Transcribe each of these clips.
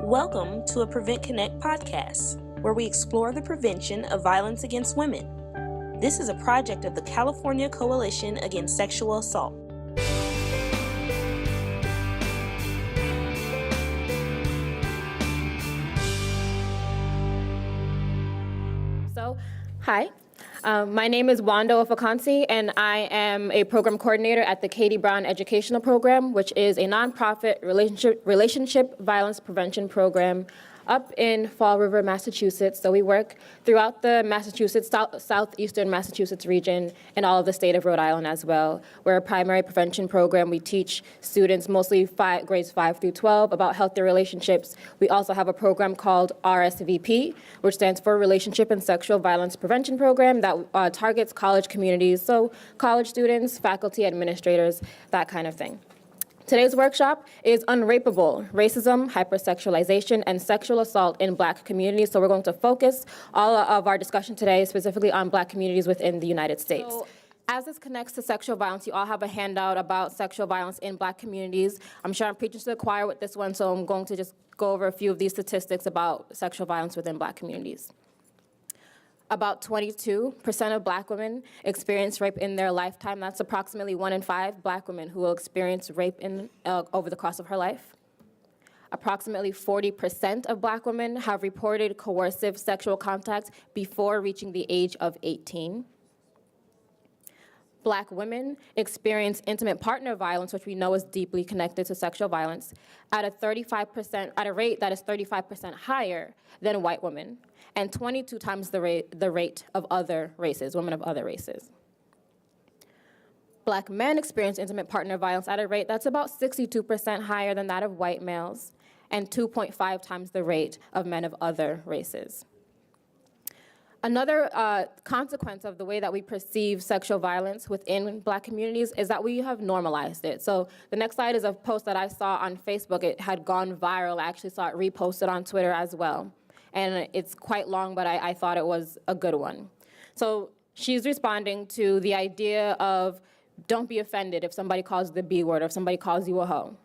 Welcome to a Prevent Connect podcast, where we explore the prevention of violence against women. This is a project of the California Coalition Against Sexual Assault. Hi. My name is Nwando Ofokansi, and I am a program coordinator at the Katie Brown Educational Program, which is a nonprofit relationship violence prevention program up in Fall River, Massachusetts. So we work throughout the Massachusetts, southeastern Massachusetts region and all of the state of Rhode Island as well. We're a primary prevention program. We teach students, mostly grades 5 through 12, about healthy relationships. We also have a program called RSVP, which stands for Relationship and Sexual Violence Prevention Program, that targets college communities, so college students, faculty, administrators, that kind of thing. Today's workshop is UNRAPABLE, Racism, Hypersexualization, and Sexual Assault in Black Communities. So we're going to focus all of our discussion today specifically on Black communities within the United States. So, as this connects to sexual violence, you all have a handout about sexual violence in Black communities. I'm sure I'm preaching to the choir with this one, so I'm going to just go over a few of these statistics about sexual violence within Black communities. About 22% of Black women experience rape in their lifetime. That's approximately 1 in 5 Black women who will experience rape over the course of her life. Approximately 40% of Black women have reported coercive sexual contact before reaching the age of 18. Black women experience intimate partner violence, which we know is deeply connected to sexual violence, at a rate that is 35% higher than white women, and 22 times the rate of other races, women of other races. Black men experience intimate partner violence at a rate that's about 62% higher than that of white males, and 2.5 times the rate of men of other races. Another consequence of the way that we perceive sexual violence within Black communities is that we have normalized it. So the next slide is a post that I saw on Facebook. It had gone viral. I actually saw it reposted on Twitter as well. And it's quite long, but I thought it was a good one. So she's responding to the idea of don't be offended if somebody calls you the B word or if somebody calls you a hoe.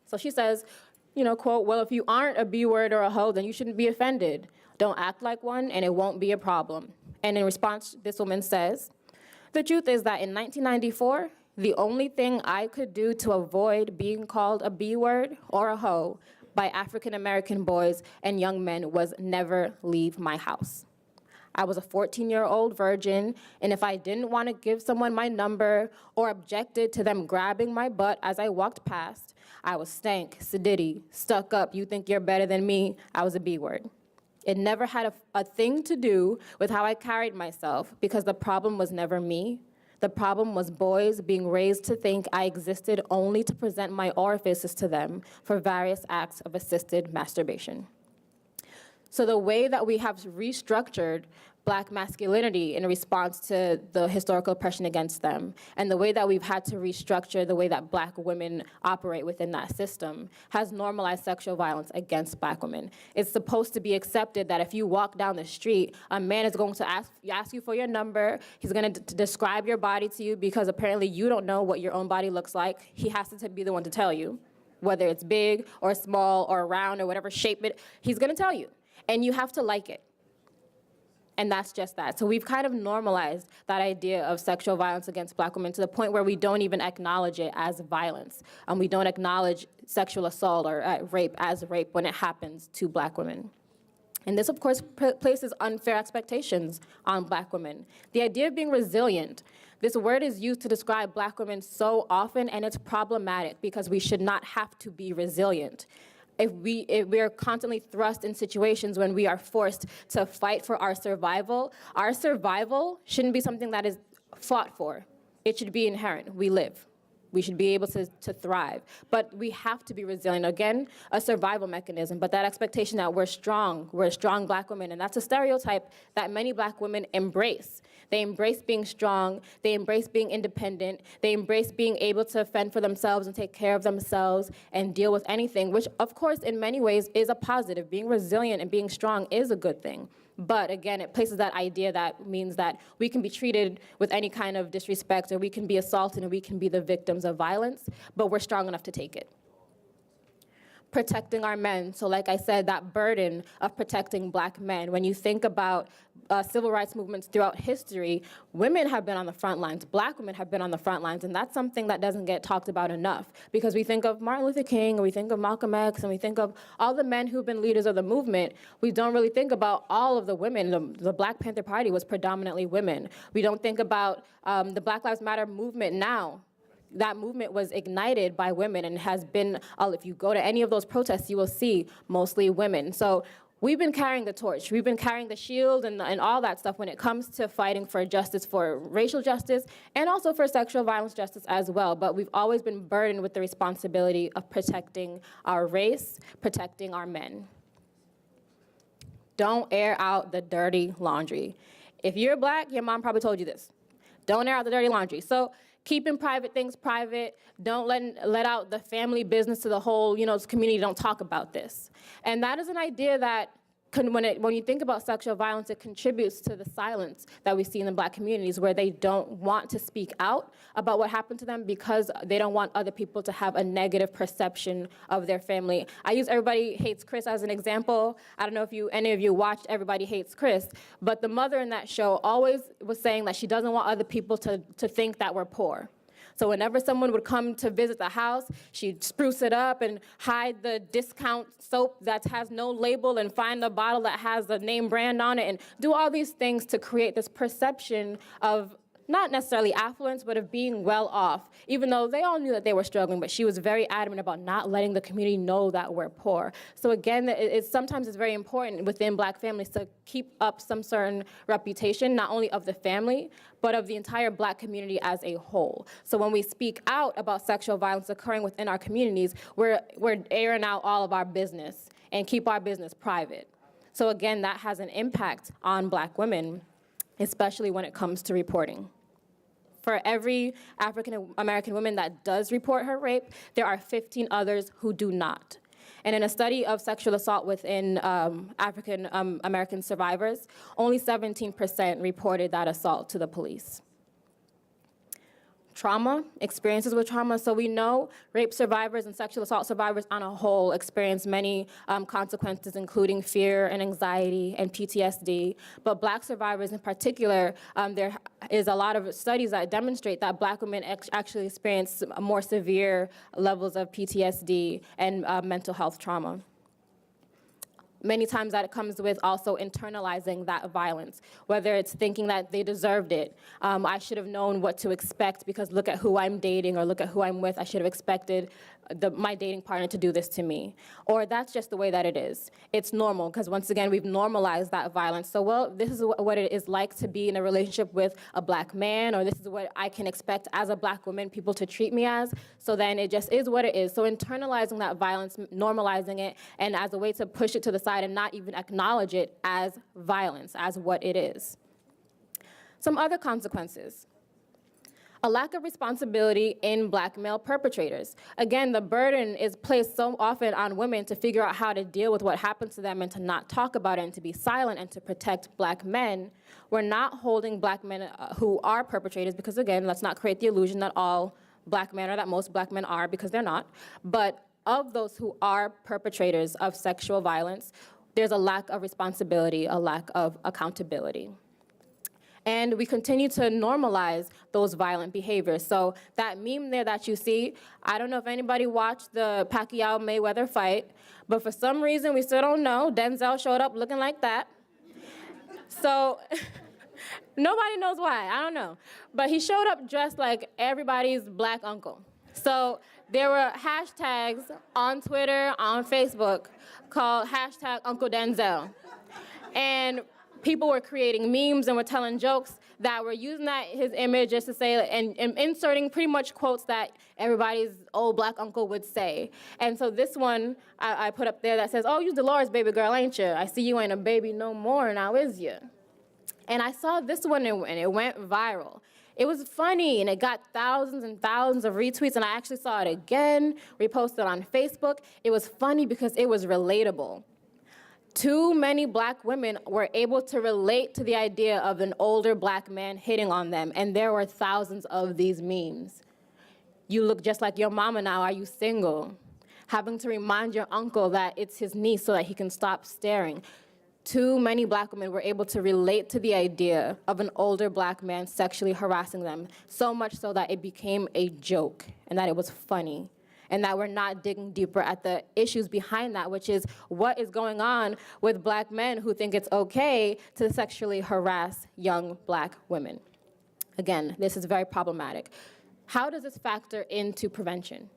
So she says, quote, well, if you aren't a B word or a hoe, then you shouldn't be offended. Don't act like one, and it won't be a problem. And in response, this woman says, the truth is that in 1994, the only thing I could do to avoid being called a B word or a hoe by African-American boys and young men was never leave my house. I was a 14-year-old virgin, and if I didn't want to give someone my number or objected to them grabbing my butt as I walked past, I was stank, sedity, stuck up, you think you're better than me, I was a B word. It never had a thing to do with how I carried myself because the problem was never me. The problem was boys being raised to think I existed only to present my orifices to them for various acts of assisted masturbation. So the way that we have restructured Black masculinity in response to the historical oppression against them, and the way that we've had to restructure the way that Black women operate within that system has normalized sexual violence against Black women. It's supposed to be accepted that if you walk down the street, a man is going to ask you for your number, he's gonna describe your body to you because apparently you don't know what your own body looks like. He has to be the one to tell you, whether it's big or small or round or whatever shape he's gonna tell you. And you have to like it. And that's just that. So we've kind of normalized that idea of sexual violence against Black women to the point where we don't even acknowledge it as violence. And we don't acknowledge sexual assault or rape as rape when it happens to Black women. And this, of course, places unfair expectations on Black women. The idea of being resilient, this word is used to describe Black women so often, and it's problematic because we should not have to be resilient. If we are constantly thrust in situations when we are forced to fight for our survival shouldn't be something that is fought for. It should be inherent. We live. We should be able to thrive. But we have to be resilient. Again, a survival mechanism, but that expectation that we're strong Black women, and that's a stereotype that many Black women embrace. They embrace being strong, they embrace being independent, they embrace being able to fend for themselves and take care of themselves and deal with anything, which of course in many ways is a positive. Being resilient and being strong is a good thing. But again, it places that idea that means that we can be treated with any kind of disrespect, or we can be assaulted and we can be the victims of violence, but we're strong enough to take it. protecting our men. So like I said, that burden of protecting Black men. When you think about civil rights movements throughout history, women have been on the front lines, Black women have been on the front lines, and that's something that doesn't get talked about enough, because we think of Martin Luther King, and we think of Malcolm X, and we think of all the men who've been leaders of the movement. We don't really think about all of the women. The Black Panther Party was predominantly women. We don't think about the Black Lives Matter movement now. That movement was ignited by women and has been, if you go to any of those protests, you will see mostly women. So we've been carrying the torch. We've been carrying the shield and all that stuff when it comes to fighting for justice, for racial justice, and also for sexual violence justice as well. But we've always been burdened with the responsibility of protecting our race, protecting our men. Don't air out the dirty laundry. If you're Black, your mom probably told you this. Don't air out the dirty laundry. So keeping private things private, don't let out the family business to the whole, community, don't talk about this. And that is an idea that when you think about sexual violence, it contributes to the silence that we see in the Black communities, where they don't want to speak out about what happened to them because they don't want other people to have a negative perception of their family. I use Everybody Hates Chris as an example. I don't know if any of you watched Everybody Hates Chris, but the mother in that show always was saying that she doesn't want other people to think that we're poor. So whenever someone would come to visit the house, she'd spruce it up and hide the discount soap that has no label and find the bottle that has the name brand on it and do all these things to create this perception of not necessarily affluence, but of being well off, even though they all knew that they were struggling, but she was very adamant about not letting the community know that we're poor. So again, sometimes it's very important within Black families to keep up some certain reputation, not only of the family, but of the entire Black community as a whole. So when we speak out about sexual violence occurring within our communities, we're airing out all of our business and keep our business private. So again, that has an impact on Black women, especially when it comes to reporting. For every African American woman that does report her rape, there are 15 others who do not. And in a study of sexual assault within African American survivors, only 17% reported that assault to the police. Trauma, experiences with trauma. So we know rape survivors and sexual assault survivors on a whole experience many consequences, including fear and anxiety and PTSD. But Black survivors in particular, there is a lot of studies that demonstrate that Black women actually experience more severe levels of PTSD and mental health trauma. Many times that comes with also internalizing that violence, whether it's thinking that they deserved it. I should have known what to expect because look at who I'm dating or look at who I'm with. I should have expected my dating partner to do this to me. Or that's just the way that it is. It's normal because once again, we've normalized that violence. So, well, this is what it is like to be in a relationship with a Black man, or this is what I can expect as a Black woman people to treat me as. So then it just is what it is. So internalizing that violence, normalizing it, and as a way to push it to the side and not even acknowledge it as violence, as what it is. Some other consequences. A lack of responsibility in Black male perpetrators. Again, the burden is placed so often on women to figure out how to deal with what happens to them and to not talk about it and to be silent and to protect Black men. We're not holding Black men who are perpetrators because, again, let's not create the illusion that all Black men or that most Black men are, because they're not. But of those who are perpetrators of sexual violence, there's a lack of responsibility, a lack of accountability. And we continue to normalize those violent behaviors. So that meme there that you see, I don't know if anybody watched the Pacquiao-Mayweather fight, but for some reason, we still don't know, Denzel showed up looking like that. So nobody knows why, I don't know. But he showed up dressed like everybody's Black uncle. So there were hashtags on Twitter, on Facebook, called #UncleDenzel. And people were creating memes and were telling jokes that were using his image just to say, and inserting pretty much quotes that everybody's old Black uncle would say. And so this one I put up there that says, "Oh, you Dolores, baby girl, ain't you? I see you ain't a baby no more, now is you?" And I saw this one and it went viral. It was funny, and it got thousands and thousands of retweets, and I actually saw it again, reposted on Facebook. It was funny because it was relatable. Too many Black women were able to relate to the idea of an older Black man hitting on them, and there were thousands of these memes. "You look just like your mama now, are you single? having to remind your uncle that it's his niece so that he can stop staring. Too many Black women were able to relate to the idea of an older Black man sexually harassing them, so much so that it became a joke and that it was funny, and that we're not digging deeper at the issues behind that, which is what is going on with Black men who think it's okay to sexually harass young Black women. Again, this is very problematic. How does this factor into prevention?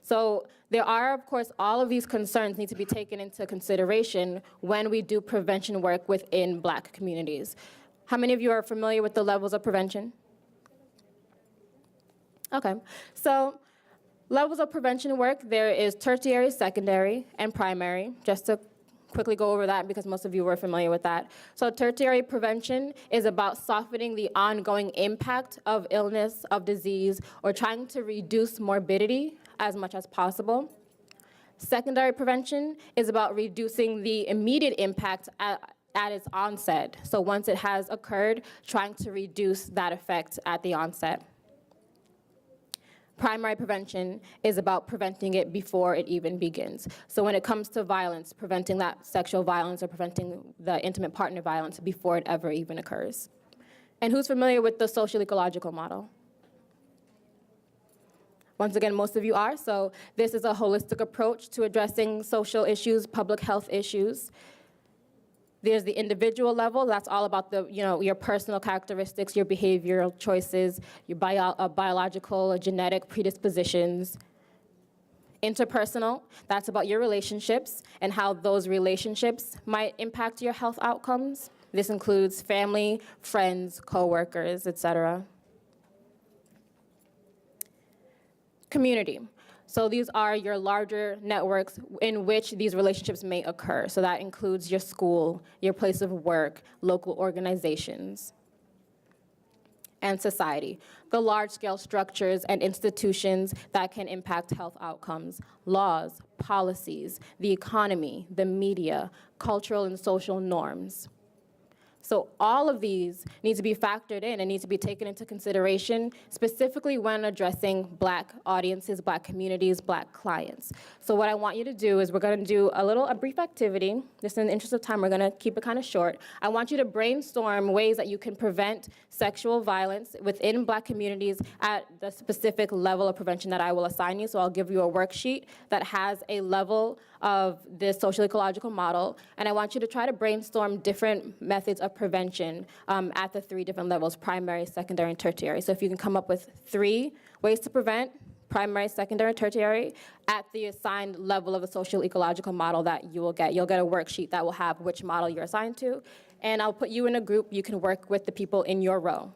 So there are, of course, all of these concerns need to be taken into consideration when we do prevention work within Black communities. How many of you are familiar with the levels of prevention? Okay, so levels of prevention work, there is tertiary, secondary, and primary, just to quickly go over that because most of you were familiar with that. So tertiary prevention is about softening the ongoing impact of illness, of disease, or trying to reduce morbidity as much as possible. Secondary prevention is about reducing the immediate impact at its onset. So once it has occurred, trying to reduce that effect at the onset. Primary prevention is about preventing it before it even begins. So when it comes to violence, preventing that sexual violence or preventing the intimate partner violence before it ever even occurs. And who's familiar with the social ecological model? Once again, most of you are, so this is a holistic approach to addressing social issues, public health issues. There's the individual level, that's all about the, your personal characteristics, your behavioral choices, your biological or genetic predispositions. Interpersonal, that's about your relationships and how those relationships might impact your health outcomes. This includes family, friends, coworkers, etc. Community. So these are your larger networks in which these relationships may occur. So that includes your school, your place of work, local organizations, and society. The large-scale structures and institutions that can impact health outcomes, laws, policies, the economy, the media, cultural and social norms. So all of these need to be factored in and need to be taken into consideration, specifically when addressing Black audiences, Black communities, Black clients. So what I want you to do is we're going to do a brief activity. Just in the interest of time, we're going to keep it kind of short. I want you to brainstorm ways that you can prevent sexual violence within Black communities at the specific level of prevention that I will assign you. So I'll give you a worksheet that has a level of this social ecological model, and I want you to try to brainstorm different methods of prevention at the 3 different levels, primary, secondary, and tertiary. So if you can come up with 3 ways to prevent, primary, secondary, tertiary, at the assigned level of the social ecological model that you will get. You'll get a worksheet that will have which model you're assigned to, and I'll put you in a group. You can work with the people in your row.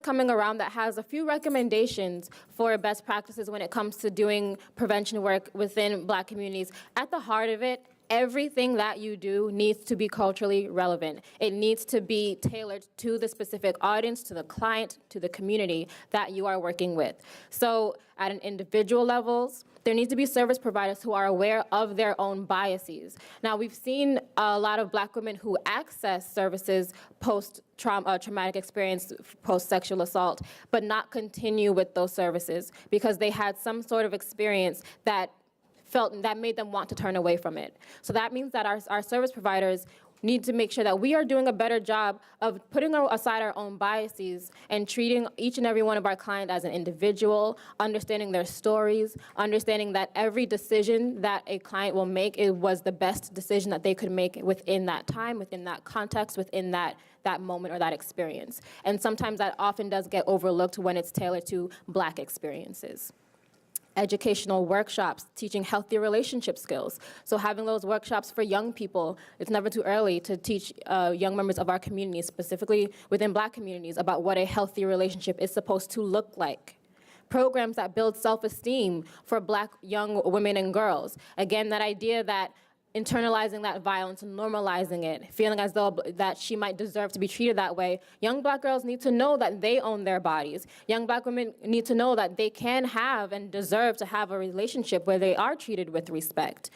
Coming around that has a few recommendations for best practices when it comes to doing prevention work within Black communities. At the heart of it, everything that you do needs to be culturally relevant. It needs to be tailored to the specific audience, to the client, to the community that you are working with. So at an individual levels, there needs to be service providers who are aware of their own biases. Now, we've seen a lot of Black women who access services post-traumatic experience, post-sexual assault, but not continue with those services because they had some sort of experience that made them want to turn away from it. So that means that our service providers need to make sure that we are doing a better job of putting aside our own biases and treating each and every one of our clients as an individual, understanding their stories, understanding that every decision that a client will make, it was the best decision that they could make within that time, within that context, within that moment or that experience. And sometimes that often does get overlooked when it's tailored to Black experiences. Educational workshops, teaching healthy relationship skills. So having those workshops for young people, it's never too early to teach young members of our community, specifically within Black communities, about what a healthy relationship is supposed to look like. Programs that build self-esteem for Black young women and girls. Again, that idea that internalizing that violence and normalizing it, feeling as though that she might deserve to be treated that way. Young Black girls need to know that they own their bodies. Young Black women need to know that they can have and deserve to have a relationship where they are treated with respect.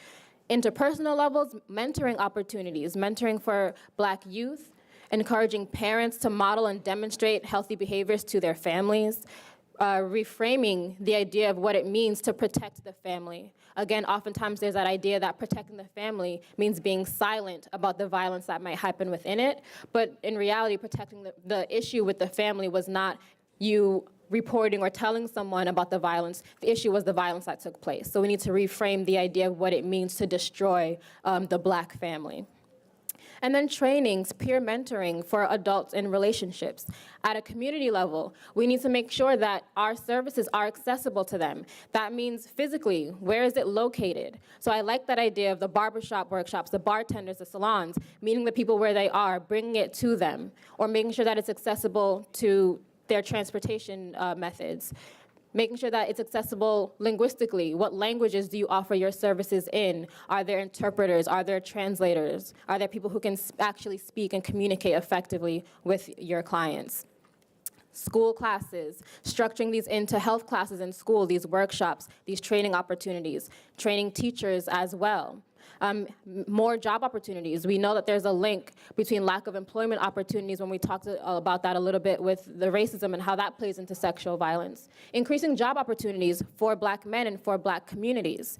Interpersonal levels, mentoring opportunities, mentoring for Black youth, encouraging parents to model and demonstrate healthy behaviors to their families, reframing the idea of what it means to protect the family. Again, oftentimes there's that idea that protecting the family means being silent about the violence that might happen within it, but in reality, protecting the issue with the family was not you reporting or telling someone about the violence. The issue was the violence that took place. So we need to reframe the idea of what it means to destroy the Black family. And then trainings, peer mentoring for adults in relationships. At a community level, we need to make sure that our services are accessible to them. That means physically, where is it located? So I like that idea of the barbershop workshops, the bartenders, the salons, meeting the people where they are, bringing it to them, or making sure that it's accessible to their transportation methods. Making sure that it's accessible linguistically. What languages do you offer your services in? Are there interpreters? Are there translators? Are there people who can actually speak and communicate effectively with your clients? School classes, structuring these into health classes in school, these workshops, these training opportunities, training teachers as well. More job opportunities. We know that there's a link between lack of employment opportunities when we talked about that a little bit with the racism and how that plays into sexual violence. Increasing job opportunities for Black men and for Black communities.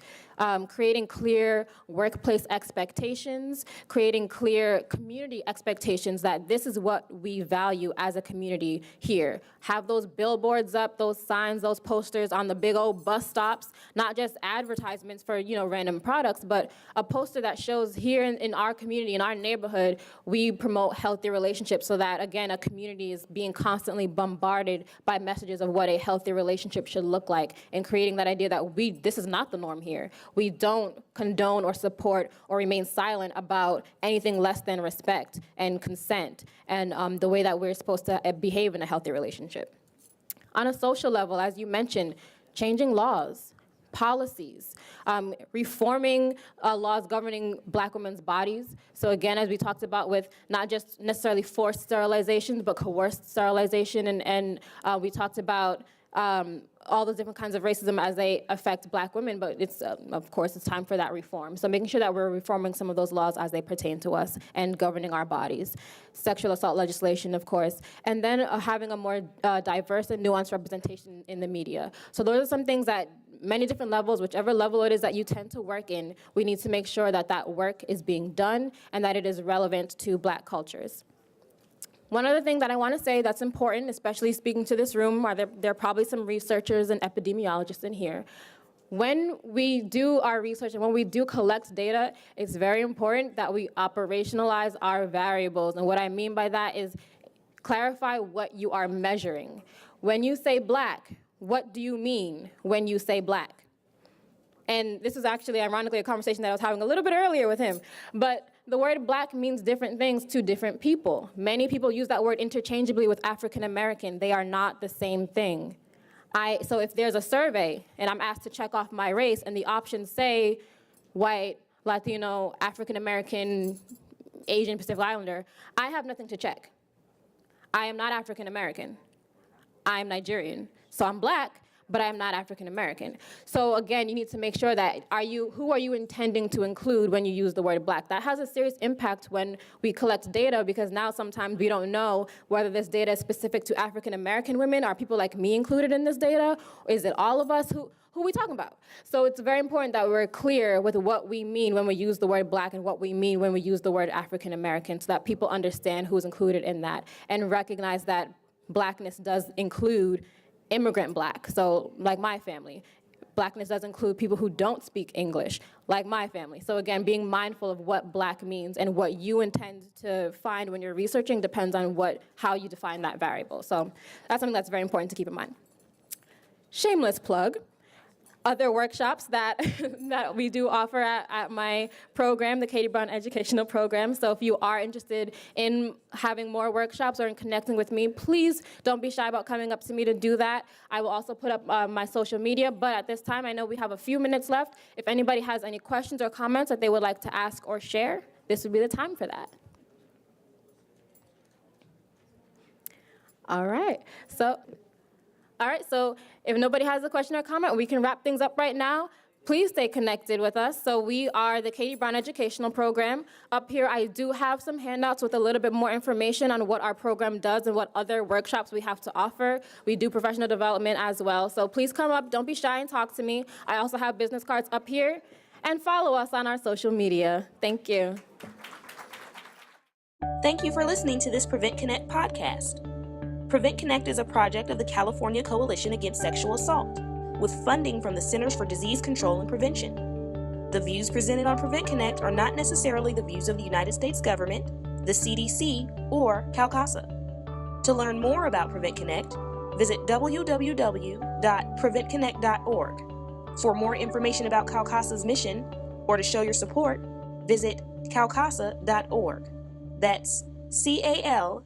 Creating clear workplace expectations, creating clear community expectations that this is what we value as a community here. Have those billboards up, those signs, those posters on the big old bus stops, not just advertisements for random products, but a poster that shows here in our community, in our neighborhood, we promote healthy relationships so that, again, a community is being constantly bombarded by messages of what a healthy relationship should look like, and creating that idea that this is not the norm here. We don't condone or support or remain silent about anything less than respect and consent and the way that we're supposed to behave in a healthy relationship. On a social level, as you mentioned, changing laws, policies, reforming laws governing Black women's bodies. So again, as we talked about with not just necessarily forced sterilization, but coerced sterilization, and we talked about all those different kinds of racism as they affect Black women, but it's, of course, it's time for that reform. So making sure that we're reforming some of those laws as they pertain to us and governing our bodies. Sexual assault legislation, of course, and then having a more diverse and nuanced representation in the media. So those are some things that many different levels, whichever level it is that you tend to work in, we need to make sure that that work is being done and that it is relevant to Black cultures. One other thing that I want to say that's important, especially speaking to this room, there are probably some researchers and epidemiologists in here. When we do our research and when we do collect data, it's very important that we operationalize our variables. And what I mean by that is clarify what you are measuring. When you say Black, what do you mean when you say Black? And this is actually, ironically, a conversation that I was having a little bit earlier with him. But the word Black means different things to different people. Many people use that word interchangeably with African American. They are not the same thing. So if there's a survey and I'm asked to check off my race and the options say white, Latino, African American, Asian, Pacific Islander, I have nothing to check. I am not African American. I am Nigerian. So I'm Black, but I am not African American. So again, you need to make sure that who are you intending to include when you use the word Black? That has a serious impact when we collect data, because now sometimes we don't know whether this data is specific to African American women. Are people like me included in this data? Or is it all of us? Who are we talking about? So it's very important that we're clear with what we mean when we use the word Black and what we mean when we use the word African American, so that people understand who's included in that and recognize that Blackness does include immigrant Black, so like my family. Blackness does include people who don't speak English, like my family. So again, being mindful of what Black means and what you intend to find when you're researching depends on how you define that variable. So that's something that's very important to keep in mind. Shameless plug. Other workshops that, that we do offer at my program, the Katie Brown Educational Program. So if you are interested in having more workshops or in connecting with me, please don't be shy about coming up to me to do that. I will also put up my social media, but at this time, I know we have a few minutes left. If anybody has any questions or comments that they would like to ask or share, this would be the time for that. All right, so if nobody has a question or comment, we can wrap things up right now. Please stay connected with us. So we are the Katie Brown Educational Program. Up here, I do have some handouts with a little bit more information on what our program does and what other workshops we have to offer. We do professional development as well. So please come up, don't be shy and talk to me. I also have business cards up here. And follow us on our social media. Thank you. Thank you for listening to this Prevent Connect podcast. Prevent Connect is a project of the California Coalition Against Sexual Assault, with funding from the Centers for Disease Control and Prevention. The views presented on Prevent Connect are not necessarily the views of the United States government, the CDC, or CalCASA. To learn more about Prevent Connect, visit www.preventconnect.org. For more information about CalCASA's mission, or to show your support, visit calcasa.org. That's CalCasa.org.